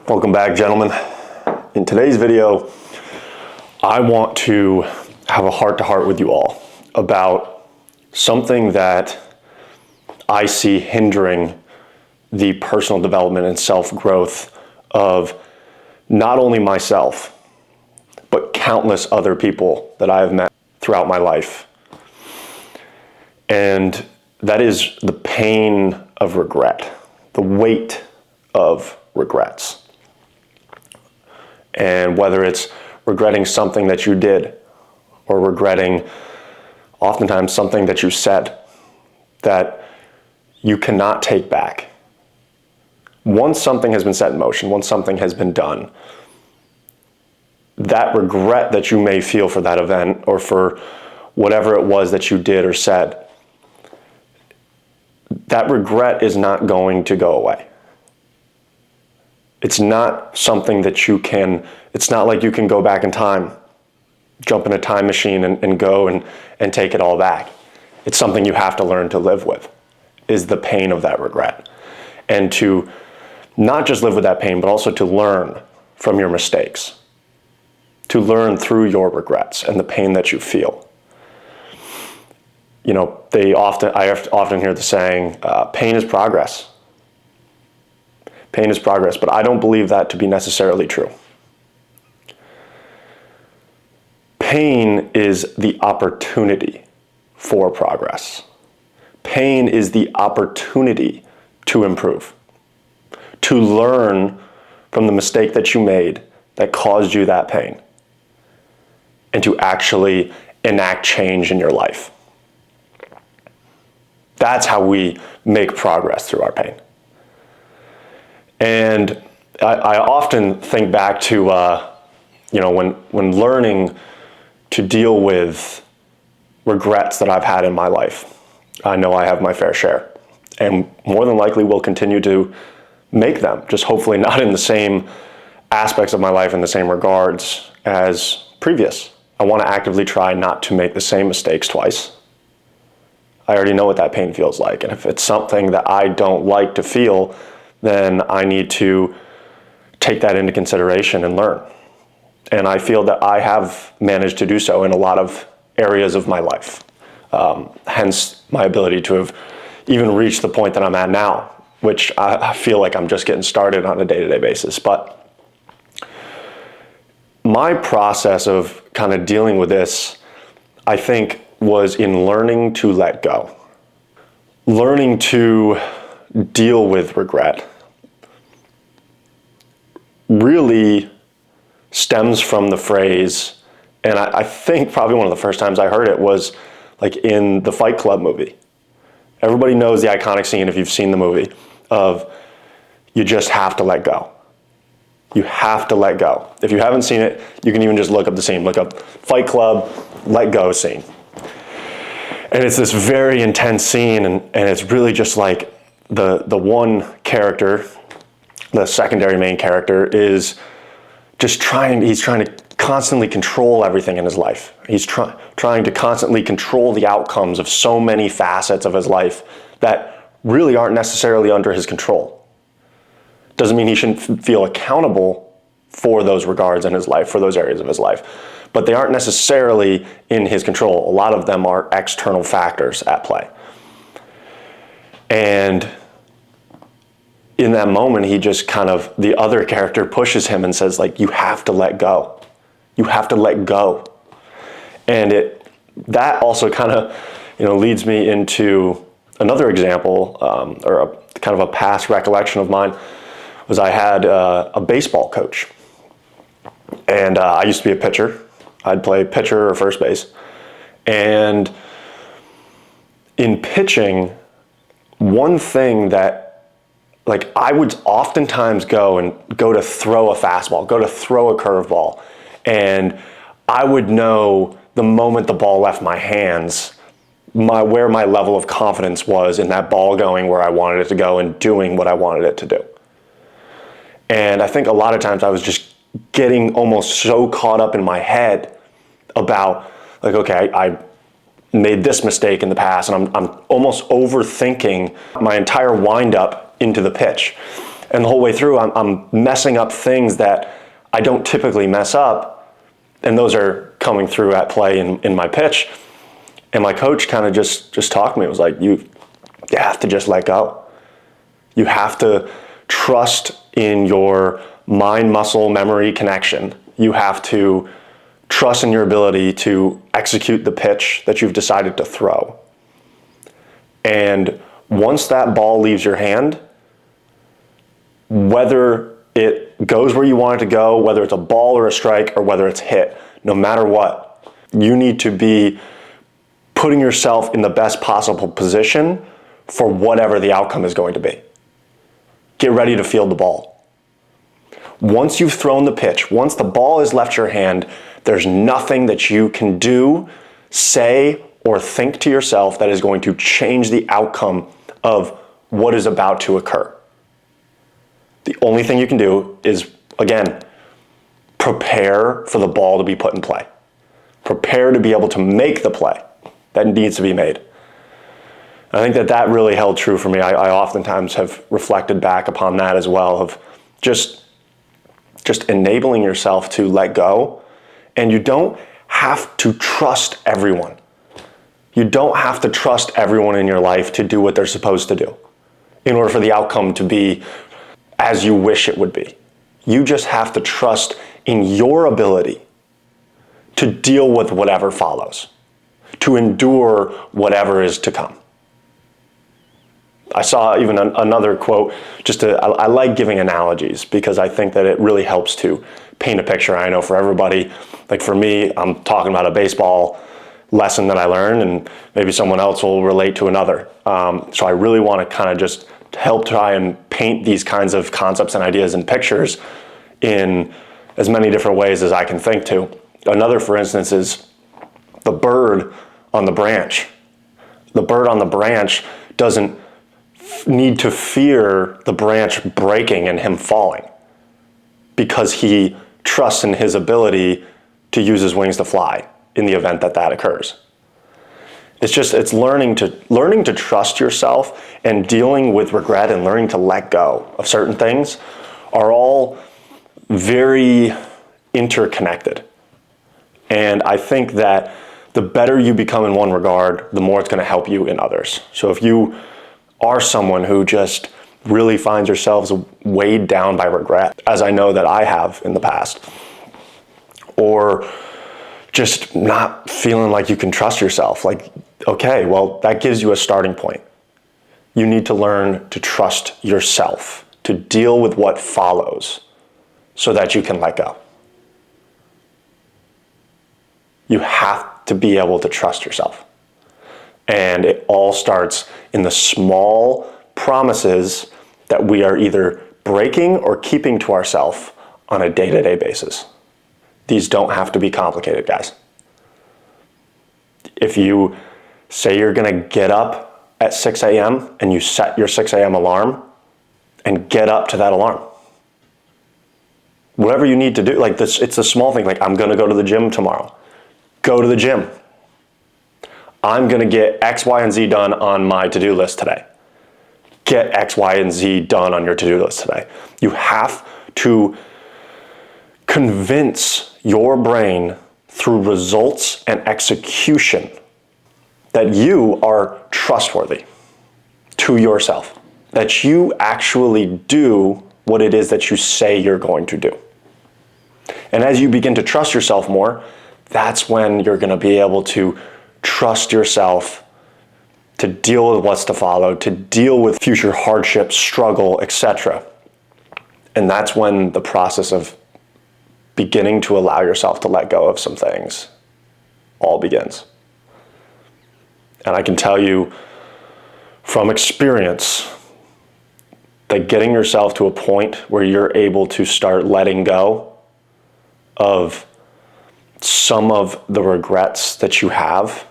Welcome back, gentlemen. In today's video, I want to have a heart-to-heart with you all about something that I see hindering the personal development and self-growth of not only myself, but countless other people that I have met throughout my life. And that is the pain of regret, the weight of regrets. And whether it's regretting something that you did or regretting oftentimes something that you said that you cannot take back. Once something has been set in motion, once something has been done, that regret that you may feel for that event or for whatever it was that you did or said, that regret is not going to go away. It's not something that it's not like you can go back in time, jump in a time machine and go and take it all back. It's something you have to learn to live with, is the pain of that regret. And to not just live with that pain, but also to learn from your mistakes, to learn through your regrets and the pain that you feel. You know, I often hear the saying, pain is progress. Pain is progress, but I don't believe that to be necessarily true. Pain is the opportunity for progress. Pain is the opportunity to improve, to learn from the mistake that you made that caused you that pain, and to actually enact change in your life. That's how we make progress through our pain. And I often think back to, when learning to deal with regrets that I've had in my life. I know I have my fair share, and more than likely will continue to make them, just hopefully not in the same aspects of my life in the same regards as previous. I want to actively try not to make the same mistakes twice. I already know what that pain feels like, and if it's something that I don't like to feel, then I need to take that into consideration and learn. And I feel that I have managed to do so in a lot of areas of my life. Hence my ability to have even reached the point that I'm at now, which I feel like I'm just getting started on a day-to-day basis. But my process of kind of dealing with this, I think, was in learning to let go. Learning to deal with regret really stems from the phrase, and I think probably one of the first times I heard it was like in the Fight Club movie. Everybody knows the iconic scene, if you've seen the movie, of you just have to let go. You have to let go. If you haven't seen it, you can even just look up the scene. Look up Fight Club, let go scene. And it's this very intense scene, and it's really just like the one character, the secondary main character, is just he's trying to constantly control everything in his life. He's trying to constantly control the outcomes of so many facets of his life that really aren't necessarily under his control. Doesn't mean he shouldn't feel accountable for those regards in his life, for those areas of his life, but they aren't necessarily in his control. A lot of them are external factors at play. And in that moment, he just the other character pushes him and says, like, you have to let go. You have to let go. And that also leads me into another example, or a past recollection of mine, was I had a baseball coach. And I used to be a pitcher. I'd play pitcher or first base. And in pitching, one thing that, like, I would oftentimes go to throw a fastball, go to throw a curveball, and I would know the moment the ball left my hands, where my level of confidence was in that ball going where I wanted it to go and doing what I wanted it to do. And I think a lot of times I was just getting almost so caught up in my head about, like, okay, I made this mistake in the past, and I'm almost overthinking my entire wind-up into the pitch. And the whole way through, I'm messing up things that I don't typically mess up, and those are coming through at play in my pitch. And my coach kind of just talked to me. It was like, you have to just let go. You have to trust in your mind, muscle, memory connection. You have to trust in your ability to execute the pitch that you've decided to throw. And once that ball leaves your hand, whether it goes where you want it to go, whether it's a ball or a strike, or whether it's hit, no matter what, you need to be putting yourself in the best possible position for whatever the outcome is going to be. Get ready to field the ball. Once you've thrown the pitch, once the ball has left your hand, there's nothing that you can do, say, or think to yourself that is going to change the outcome of what is about to occur. The only thing you can do is, again, prepare for the ball to be put in play. Prepare to be able to make the play that needs to be made. I think that really held true for me. I oftentimes have reflected back upon that as well, of just enabling yourself to let go. And you don't have to trust everyone. You don't have to trust everyone in your life to do what they're supposed to do in order for the outcome to be as you wish it would be. You just have to trust in your ability to deal with whatever follows, to endure whatever is to come. I saw even another quote, I like giving analogies because I think that it really helps to paint a picture. I know for everybody, like for me, I'm talking about a baseball lesson that I learned, and maybe someone else will relate to another. So I really want to kind of just help try and paint these kinds of concepts and ideas and pictures in as many different ways as I can think to. Another, for instance, is the bird on the branch. The bird on the branch doesn't need to fear the branch breaking and him falling because he trusts in his ability to use his wings to fly in the event that occurs. It's learning to trust yourself, and dealing with regret and learning to let go of certain things are all very interconnected. And I think that the better you become in one regard, the more it's going to help you in others. So if you are someone who just really finds yourselves weighed down by regret, as I know that I have in the past, or just not feeling like you can trust yourself, like, okay, well, that gives you a starting point. You need to learn to trust yourself, to deal with what follows so that you can let go. You have to be able to trust yourself. And it all starts in the small promises that we are either breaking or keeping to ourselves on a day-to-day basis. These don't have to be complicated, guys. If you say you're gonna get up at 6 a.m. and you set your 6 a.m. alarm and get up to that alarm. Whatever you need to do, like this, it's a small thing, like I'm gonna go to the gym tomorrow. Go to the gym. I'm gonna get X, Y, and Z done on my to-do list today. Get X, Y, and Z done on your to-do list today. You have to convince your brain through results and execution that you are trustworthy to yourself, that you actually do what it is that you say you're going to do. And as you begin to trust yourself more, that's when you're going to be able to trust yourself to deal with what's to follow, to deal with future hardship, struggle, etc. And that's when the process of beginning to allow yourself to let go of some things all begins. And I can tell you from experience that getting yourself to a point where you're able to start letting go of some of the regrets that you have,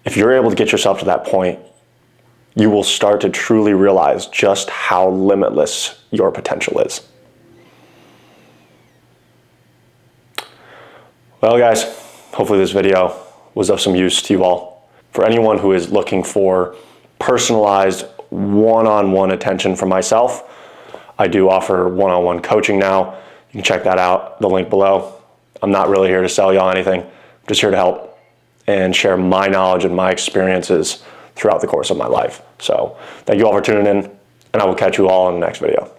if you're able to get yourself to that point, you will start to truly realize just how limitless your potential is. Well, guys, hopefully this video was of some use to you all. For anyone who is looking for personalized one-on-one attention from myself. I do offer one-on-one coaching now. You can check that out, the link below. I'm not really here to sell y'all anything. I'm just here to help and share my knowledge and my experiences throughout the course of my life. So thank you all for tuning in, and I will catch you all in the next video.